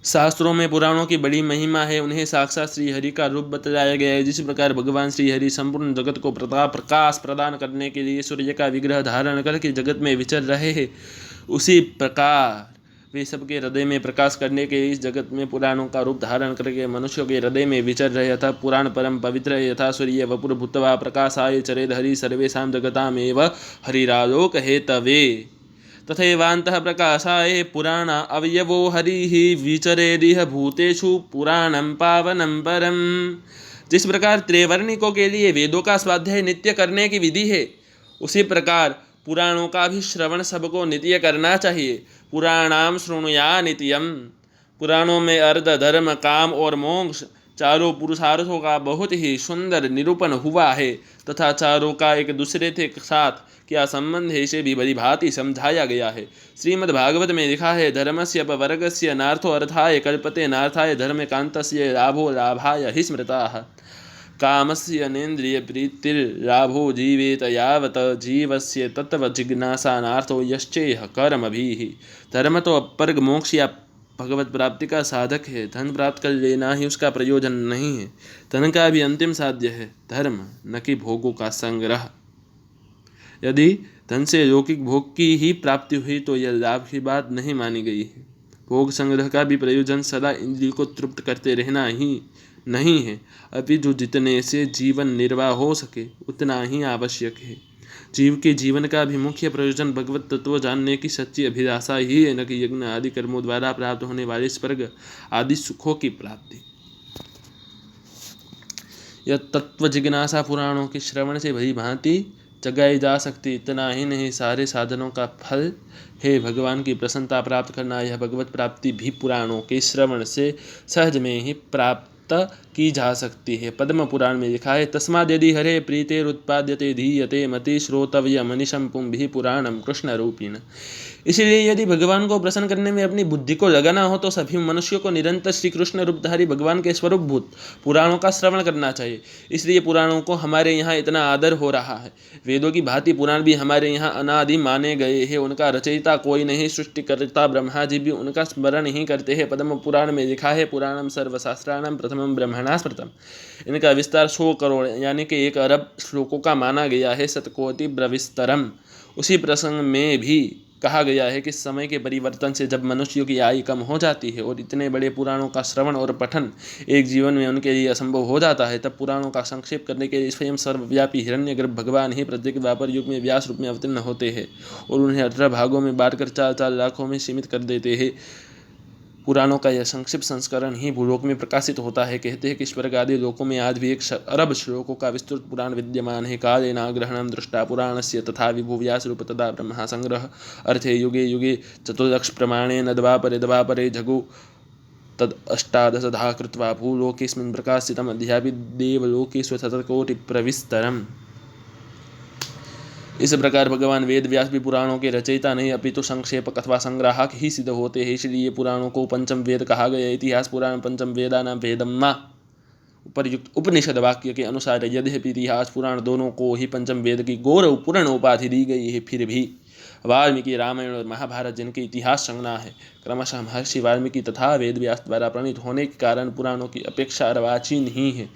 शास्त्रों में पुराणों की बड़ी महिमा है। उन्हें साक्षात श्रीहरि का रूप बताया गया है। जिस प्रकार भगवान श्रीहरि संपूर्ण जगत को प्रकाश प्रदान करने के लिए सूर्य का विग्रह धारण करके जगत में विचर रहे हैं, उसी प्रकार वे सबके हृदय में प्रकाश करने के इस जगत में पुराणों का रूप धारण करके मनुष्यों के हृदय में विचर रहे। अतः पुराण परम पवित्र है। यथा सूर्य वपुर भूत्वा प्रकाशाय चरेद हरि सर्वेषां जगतामेव हरिरालोक हेतवे तथैवान्तः प्रकाशाय पुराण अवयवो हरिः विचरेदिह भूतेषु पुराणं पावनं परम्। जिस प्रकार त्रिवर्णिकों के लिए वेदों का स्वाध्याय नित्य करने की विधि है, उसी प्रकार पुराणों का भी श्रवण सबको नित्य करना चाहिए। पुराणाम शृणुया नित्यम। पुराणों में अर्थ, धर्म, काम और मोक्ष चारों पुरुषार्थों का बहुत ही सुंदर निरूपण हुआ है तथा चारों का एक दूसरे के साथ क्या संबंध है इसे भी बड़ी भांति समझाया गया है। श्रीमद् भागवत में लिखा है, धर्मस्य अपवर्गस्य नार्थो अर्थाय कल्पते नार्थाय धर्मकान्तस्य लाभो लाभाय हि स्मृताः। कामस्य नेन्द्रिय प्रीतिर्लाभो जीवेत यावत जीवस्य तत्व जिज्ञासा नार्थो यश्चेह कर्मभिः। धर्म तो अपवर्ग मोक्ष या भगवत प्राप्ति का साधक है। धन प्राप्त कर लेना ही उसका प्रयोजन नहीं है। धन का भी अंतिम साध्य है धर्म, न कि भोगों का संग्रह। यदि धन से लौकिक भोग की ही प्राप्ति हुई तो यह लाभ की बात नहीं मानी गई है। भोग संग्रह का भी प्रयोजन सदा इंद्रिय को तृप्त करते रहना ही नहीं है, अपितु जितने से जीवन निर्वाह हो सके उतना ही आवश्यक है। जीव के जीवन का भी मुख्य प्रयोजन भगवत तत्व जानने की सच्ची अभिलाषा ही है, न कि यज्ञ आदि कर्मों द्वारा प्राप्त होने वाले स्वर्ग आदि सुखों की प्राप्ति। यह तत्व जिज्ञासा पुराणों के श्रवण से भली भांति जगाई जा सकती। इतना ही नहीं, सारे साधनों का फल है भगवान की प्रसन्नता प्राप्त करना। यह भगवत प्राप्ति भी पुराणों के श्रवण से सहज में ही प्राप्त की जा सकती है। पद्म पुराण में लिखा है, तस्माद् यदि हरे प्रीतेरुत्पाद्यते धीयते मति श्रोतव्य मनीषं पुंभिः पुराणं कृष्ण रूपिण। इसलिए यदि भगवान को प्रसन्न करने में अपनी बुद्धि को लगाना हो तो सभी मनुष्यों को निरंतर श्री कृष्ण रूपधारी भगवान के स्वरूप भूत पुराणों का श्रवण करना चाहिए। इसलिए पुराणों को हमारे यहाँ इतना आदर हो रहा है। वेदों की भांति पुराण भी हमारे यहाँ अनादि माने गए हैं। उनका रचयिता कोई नहीं, सृष्टिकर्ता ब्रह्मा जी भी उनका स्मरण ही करते हैं। पद्म पुराण में लिखा है, पुराणम सर्वशास्त्राणां प्रथमं ब्रह्मणा स्मृतम्। इनका विस्तार 100 करोड़ यानी कि 1 अरब श्लोकों का माना गया है। शतकोटि प्रविस्तरम। उसी प्रसंग में भी कहा गया है कि समय के परिवर्तन से जब मनुष्यों की आयु कम हो जाती है और इतने बड़े पुराणों का श्रवण और पठन एक जीवन में उनके लिए असंभव हो जाता है, तब पुराणों का संक्षेप करने के लिए स्वयं सर्वव्यापी हिरण्यगर्भ भगवान ही प्रत्येक द्वापर युग में व्यास रूप में अवतीर्ण होते हैं और उन्हें 18 भागों में बांटकर 4-4 लाखों में सीमित कर देते हैं। पुराणों का यह संक्षिप्त संस्करण ही भूलोक में प्रकाशित होता है। कहते हैं कि स्वर्ग आदि लोकों में आज भी 1 अरब श्लोकों का विस्तृत पुराण विद्यमान है। कालेनाग्रहणं दृष्टा पुराणस्य तथा विभु व्यास रूप तदा ब्रह्मा संग्रह अर्थे युगे युगे चतुर्दश प्रमाणेन द्वापरे द्वापरे जगु तद 18 कृत्वा भूलोकेऽस्मिन् प्रकाशितम् अध्यापि देवलोके स्वशतकोटि प्रविस्तरम्। इस प्रकार भगवान वेद व्यास भी पुराणों के रचयिता नहीं अपितु संक्षेपक अथवा संग्राहक ही सिद्ध होते हैं। इसलिए पुराणों को पंचम वेद कहा गया। इतिहास पुराण पंचम वेदानां वेदम्मा। उपर्युक्त उपनिषद वाक्य के अनुसार यद्यपि इतिहास पुराण दोनों को ही पंचम वेद की गौरवपूर्ण उपाधि दी गई है, फिर भी वाल्मीकि रामायण और महाभारत जिनकी इतिहास संज्ञा है, क्रमशः महर्षि वाल्मीकि तथा वेद व्यास द्वारा प्रणीत होने के कारण पुराणों की अपेक्षा अर्वाचीन ही है।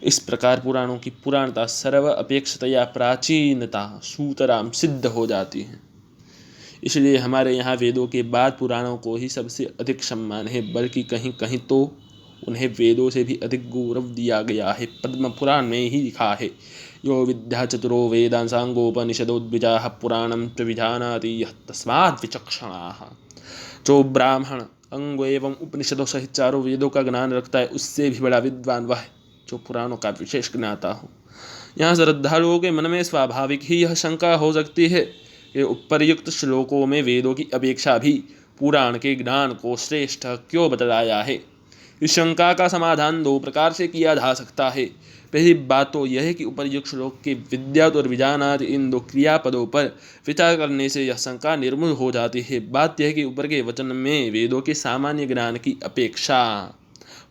इस प्रकार पुराणों की पुराणता सर्व अपेक्षतया प्राचीनता सूतराम सिद्ध हो जाती है। इसलिए हमारे यहाँ वेदों के बाद पुराणों को ही सबसे अधिक सम्मान है, बल्कि कहीं कहीं तो उन्हें वेदों से भी अधिक गौरव दिया गया है। पद्म पुराण में ही लिखा है, यो विद्या चतुरो वेदांसांगोपनिषदोद्विजाः पुराणं प्रविजानाति यः तस्माद् विचक्षणाः। जो ब्राह्मण अंग एवं उपनिषदों सहित चारों वेदों का ज्ञान रखता है, उससे भी बड़ा विद्वान वह है जो पुराणों का विशेष ज्ञाता हो। यहाँ श्रद्धालुओं के मन में स्वाभाविक ही यह शंका हो सकती है कि उपर्युक्त श्लोकों में वेदों की अपेक्षा भी पुराण के ज्ञान को श्रेष्ठ क्यों बतलाया है। इस शंका का समाधान 2 प्रकार से किया जा सकता है। पहली बात तो यह है कि उपर्युक्त श्लोक के विद्यात और विजानात इन 2 क्रियापदों पर विचार करने से यह शंका निर्मूल हो जाती है। बात यह है कि ऊपर के वचन में वेदों के सामान्य ज्ञान की अपेक्षा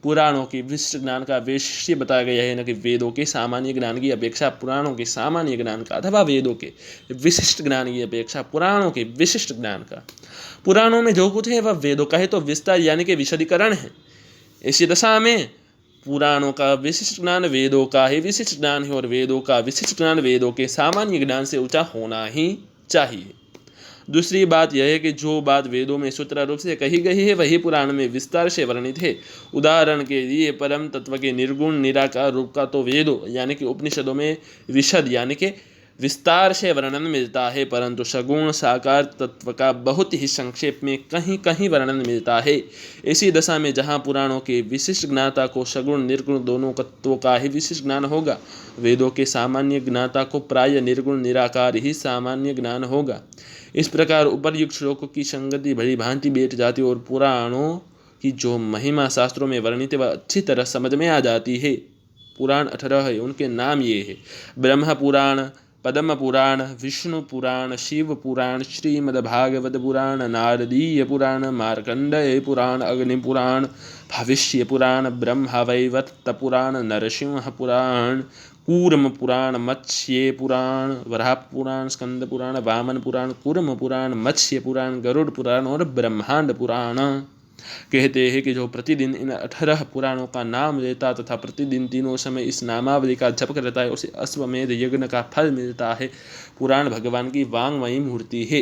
पुराणों के विशिष्ट ज्ञान का वैशिष्ट्य बताया गया है, न कि वेदों के सामान्य ज्ञान की अपेक्षा पुराणों के सामान्य ज्ञान का अथवा वेदों के विशिष्ट ज्ञान की अपेक्षा पुराणों के विशिष्ट ज्ञान का। पुराणों में जो कुछ है वह वेदों का है तो विस्तार यानी कि विशदीकरण है। इसी दशा में पुराणों का विशिष्ट ज्ञान वेदों का ही विशिष्ट ज्ञान है और वेदों का विशिष्ट ज्ञान वेदों के सामान्य ज्ञान से ऊंचा होना ही चाहिए। दूसरी बात यह है कि जो बात वेदों में सूत्र रूप से कही गई है वही पुराण में विस्तार से वर्णित है। उदाहरण के लिए परम तत्व के निर्गुण निराकार रूप का तो वेदों यानी कि उपनिषदों में विशद यानी कि विस्तार से वर्णन मिलता है, परंतु सगुण साकार तत्व का बहुत ही संक्षेप में कहीं कहीं वर्णन मिलता है। इसी दशा में जहाँ पुराणों के विशिष्ट ज्ञाता को सगुण निर्गुण दोनों तत्वों का ही विशिष्ट ज्ञान होगा, वेदों के सामान्य ज्ञाता को प्राय निर्गुण निराकार ही सामान्य ज्ञान होगा। इस प्रकार उपर्युक्त श्लोकों की संगति भली भांति बैठ जाती और पुराणों की जो महिमा शास्त्रों में वर्णित वह अच्छी तरह समझ में आ जाती है। पुराण 18 है, उनके नाम ये है: ब्रह्म पुराण, पद्म पुराण, विष्णु पुराण, शिव पुराण, श्रीमद्भागवत पुराण, नारदीय पुराण, मार्कंडेय पुराण, अग्नि पुराण, भविष्य पुराण, ब्रह्मवैवर्त पुराण, नरसिंह पुराण, कूर्म पुराण, मत्स्य पुराण, वराह पुराण, स्कंद पुराण, वामन पुराण, कूर्म पुराण, मत्स्य पुराण, गरुड़ पुराण और ब्रह्मांड पुराण। कहते हैं कि जो प्रतिदिन इन 18 पुराणों का नाम लेता तथा प्रतिदिन तीनों समय इस नामावली का जप करता है उसे अश्वमेध यज्ञ का फल मिलता है। पुराण भगवान की वांगमयी मूर्ति है।